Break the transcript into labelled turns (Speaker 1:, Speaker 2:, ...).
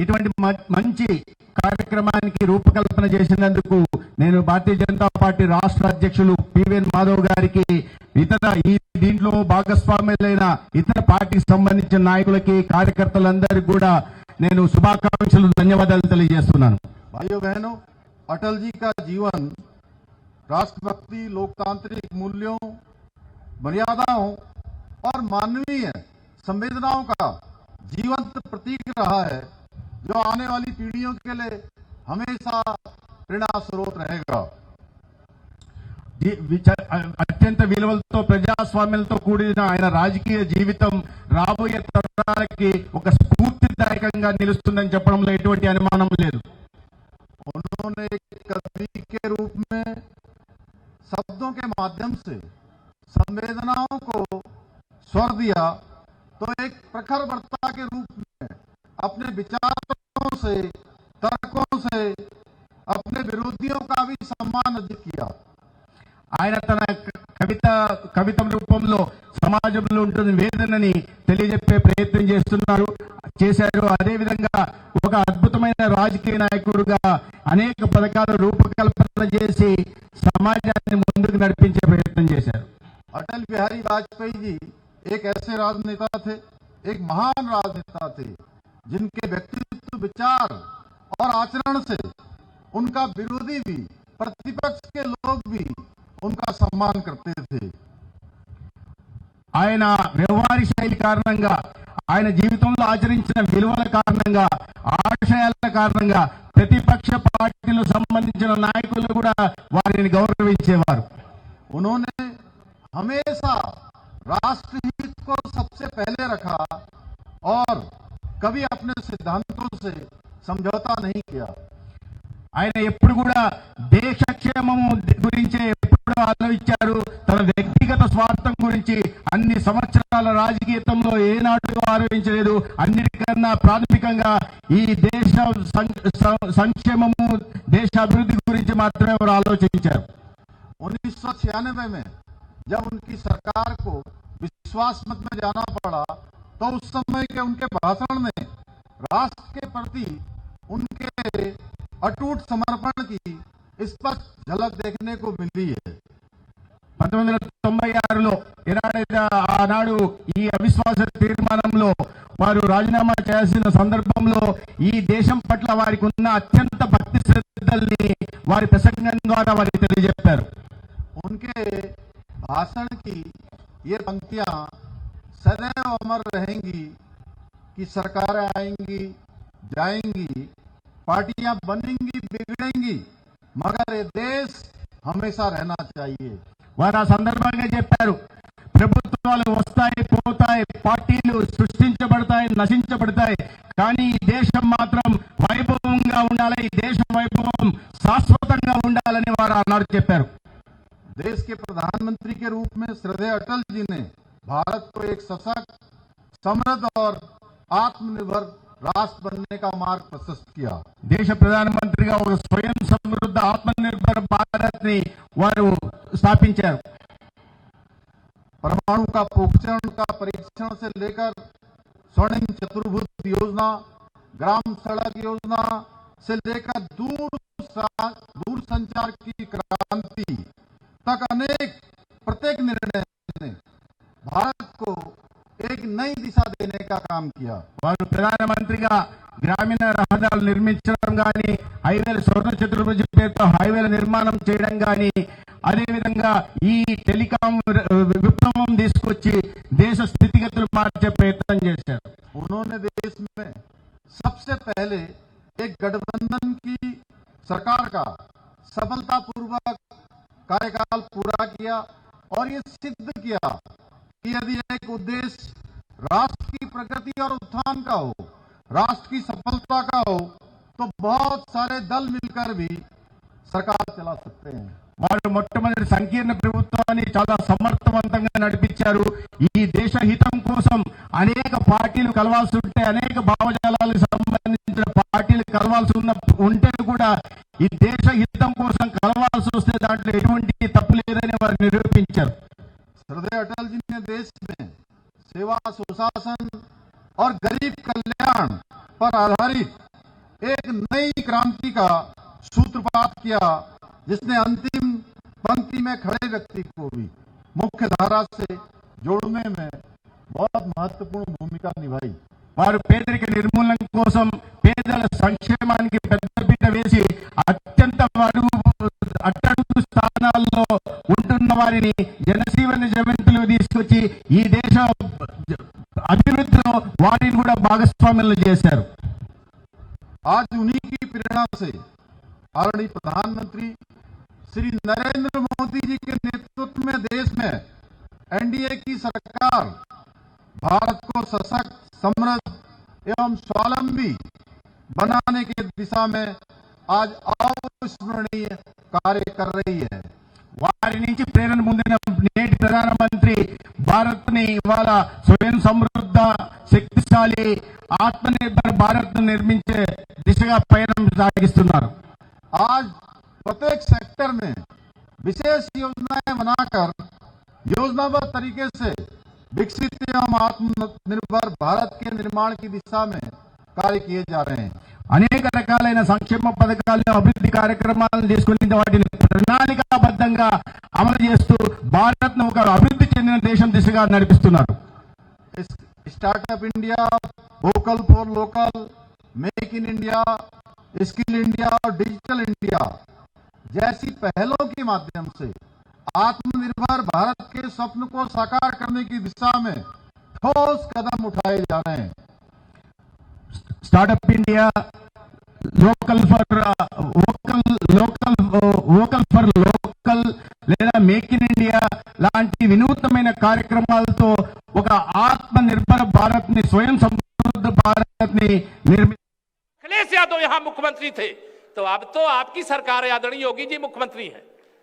Speaker 1: ఇటువంటి మంచి కార్యక్రమానికి రూపకల్పన చేసినందుకు నేను భారతీయ జనతా పార్టీ రాష్ట్ర అధ్యక్షులు పివిఎన్ మాధవ్ గారికి, ఈ దీంట్లో భాగస్వాములైన ఇతర పార్టీకి సంబంధించిన నాయకులకి, కార్యకర్తలందరికీ కూడా నేను శుభాకాంక్షలు, ధన్యవాదాలు తెలియజేస్తున్నాను.
Speaker 2: भाइयों बहनों, अटल जी का जीवन राष्ट्रभक्ति, लोकतांत्रिक मूल्यों, मर्यादाओं और मानवीय संवेदनाओं का जीवंत प्रतीक रहा है, जो आने वाली पीढ़ियों के लिए हमेशा प्रेरणा स्रोत रहेगा.
Speaker 1: అత్యంత విలువలతో, ప్రజాస్వామ్యంతో కూడిన ఆయన రాజకీయ జీవితం రాబోయే తరాలకి ఒక స్ఫూర్తిదాయకంగా నిలుస్తుందని చెప్పడంలో ఎటువంటి అనుమానం లేదు.
Speaker 2: उन्होंने कवि के रूप में शब्दों के माध्यम से संवेदनाओं को स्वर दिया, तो एक प्रखर वक्ता के रूप में अपने विचारों से, तर्कों से अपने विरोधियों का भी सम्मान अधिक किया.
Speaker 1: ఆయన తన కవిత రూపంలో సమాజంలో ఉంటున్న వేదనని తెలియజెప్పే ప్రయత్నం చేశారు. అదేవిధంగా ఒక అద్భుతమైన రాజకీయ నాయకుడుగా అనేక పథకాల రూపకల్పన చేసి సమాజాన్ని ముందుకు నడిపించే ప్రయత్నం చేశారు.
Speaker 2: अटल बिहारी वाजपेयी जी एक ऐसे राजनेता थे, एक महान राजनेता थे, जिनके व्यक्तित्व, विचार और आचरण से उनका विरोधी भी, प्रतिपक्ष के लोग भी उनका सम्मान करते थे.
Speaker 1: ఆయన వ్యవహార శైలి కారణంగా, ఆయన జీవితంలో ఆచరించిన విలువల కారణంగా, ఆశయాల కారణంగా ప్రతిపక్ష పార్టీలకు సంబంధించిన నాయకులు కూడా వారిని గౌరవించేవారు.
Speaker 2: उन्होंने हमेशा राष्ट्रहित को सबसे पहले रखा और कभी अपने सिद्धांतों से समझौता नहीं किया.
Speaker 1: ఆయన ఎప్పుడు కూడా దేశక్షేమం గురించి ఎప్పుడు ఆలోచించారు. తన వ్యక్తిగత స్వార్థం గురించి అన్ని సంవత్సరాల రాజకీయంలో ఏనాడు ఆలోచించలేదు. అన్నిటికన్నా ప్రాథమికంగా ఈ దేశ సంక్షేమము, దేశ అభివృద్ధి గురించి మాత్రమే వారు ఆలోచించారు.
Speaker 2: 1996 में जब उनकी सरकार को विश्वास मत में जाना पड़ा, तो उस समय के उनके भाषण में राष्ट्र के प्रति उनके अटूट समर्पण की स्पष्ट झलक देखने को मिली है.
Speaker 1: 1996లో ఆనాడు ఈ అవిశ్వాస తీర్మానంలో వారు రాజీనామా చేయాల్సిన సందర్భంలో ఈ దేశం పట్ల వారికి ఉన్న అత్యంత భక్తి శ్రద్ధల్ని వారి ప్రసంగం ద్వారా వారికి తెలియజెప్పారు.
Speaker 2: उनके भाषण की ये पंक्तियां सदैव अमर रहेंगी कि सरकारें आएंगी, जाएंगी, पार्टियां बनेंगी, बिगड़ेंगी, मगर ये देश हमेशा रहना चाहिए.
Speaker 1: వారు ఆ సందర్భంగా చెప్పారు, ప్రభుత్వాలు వస్తాయి, పోతాయి, పార్టీలు సృష్టించబడతాయి, నశించబడతాయి, కానీ ఈ దేశం మాత్రం వైభవంగా ఉండాలి, ఈ దేశ వైభవం శాశ్వతంగా ఉండాలని వారు అన్నారు చెప్పారు.
Speaker 2: देश के प्रधानमंत्री के रूप में श्रद्धेय अटल जी ने भारत को एक सशक्त, समृद्ध और आत्मनिर्भर राष्ट्र बनने का मार्ग प्रशस्त किया.
Speaker 1: దేశ ప్రధానమంత్రిగా ఒక స్వయం సమృద్ధ ఆత్మనిర్భర భారత్ ని వారు స్థాపించారు.
Speaker 2: परमाणु का पोषण का परीक्षण से लेकर स्वर्णिम चतुर्भुज योजना, ग्राम सड़क योजना से लेकर दूर संचार की क्रांति तक अनेक प्रत्येक निर्णय ने भारत को एक नई दिशा देने का काम किया.
Speaker 1: వారు ప్రధానమంత్రిగా గ్రామీణ రహదారులు నిర్మించడం కానీ, హైవేల స్వర్ణ చతుర్భుజ పేరుతో హైవేల నిర్మాణం చేయడం కానీ, అదేవిధంగా ఈ టెలికాం విప్లవం తీసుకొచ్చి దేశ స్థితిగతులు మార్చే ప్రయత్నం చేశారు.
Speaker 2: उन्होंने देश में सबसे पहले एक गठबंधन की सरकार का सफलतापूर्वक कार्यकाल पूरा किया और ये सिद्ध किया कि यदि एक उद्देश्य राष्ट्र की प्रगति और उत्थान का हो, राष्ट्र की सफलता का हो, तो बहुत सारे दल मिलकर भी सरकार चला सकते हैं.
Speaker 1: వారు మొట్టమొదటి సంకీర్ణ ప్రభుత్వాన్ని చాలా సమర్థవంతంగా నడిపించారు. ఈ దేశ హితం కోసం అనేక పార్టీలు కలవాల్సి ఉంటే, అనేక భావజాలాలకు సంబంధించిన పార్టీలు కలవాల్సి ఉంటే కూడా ఈ దేశ హితం కోసం కలవాల్సి వస్తే దాంట్లో ఎటువంటి తప్పు లేదని వారు నిరూపించారు.
Speaker 2: श्रद्धेय अटल जी ने देश में सेवा, सुशासन और गरीब कल्याण पर आधारित एक नई क्रांति का सूत्रपात किया, जिसने अंतिम पंक्ति में खड़े व्यक्ति को भी मुख्य धारा से जोड़ने में बहुत महत्वपूर्ण भूमिका निभाई।
Speaker 1: వారు పేదరిక నిర్మూలన కోసం పేదల సంక్షేమానికి పెద్దపీట వేసి అత్యంత అట్టడుగు స్థానాల్లో ఉంటున్న వారిని జనజీవన జయంతిలో తీసుకొచ్చి ఈ దేశ అభివృద్ధిలో వారిని కూడా భాగస్వాములు చేశారు।
Speaker 2: आज उन्हीं की प्रेरणा से आदरणीय प्रधानमंत्री श्री नरेंद्र मोदी जी के नेतृत्व में देश में एनडीए की सरकार भारत को सशक्त, समृद्ध एवं स्वावलंबी बनाने की दिशा में आज अविस्मरणीय कार्य कर रही है।
Speaker 1: వారి నుంచి ప్రేరణ పొందిన నేటి ప్రధానమంత్రి భారత్ ని ఇవాళ స్వయం సమృద్ధ, శక్తిశాలి, ఆత్మనిర్భర్ భారత్ ను నిర్మించే దిశగా పయనం సాగిస్తున్నారు।
Speaker 2: आज प्रत्येक सेक्टर में विशेष योजनाएं बनाकर योजनाबद्ध तरीके से विकसित एवं आत्मनिर्भर भारत के निर्माण की दिशा में कार्य किए जा रहे हैं।
Speaker 1: అనేక రకాలైన సంక్షేమ పథకాలను, అభివృద్ధి కార్యక్రమాలను తీసుకుని వాటిని ప్రణాళికాబద్ధంగా అమలు చేస్తూ భారత్ ను ఒక అభివృద్ధి చెందిన దేశం దిశగా నడిపిస్తున్నారు।
Speaker 2: Startup India, vocal for local, make in India, skill India और डिजिटल इंडिया जैसी पहलों के माध्यम से आत्मनिर्भर भारत के स्वप्न को साकार करने की दिशा में ठोस कदम उठाए जा रहे हैं।
Speaker 1: Startup India, vocal for local లేదా మేక్ ఇన్ ఇండియా లాంటి వినూత్నమైన కార్యక్రమాలతో ఒక ఆత్మ నిర్భర భారత్ ని, స్వయం సమృద్ధ భారత్ ని
Speaker 3: अखिलेश यादव यहाँ मुख्यमंत्री थे, तो अब तो आपकी सरकार है, आदरणीय योगी जी मुख्यमंत्री हैं।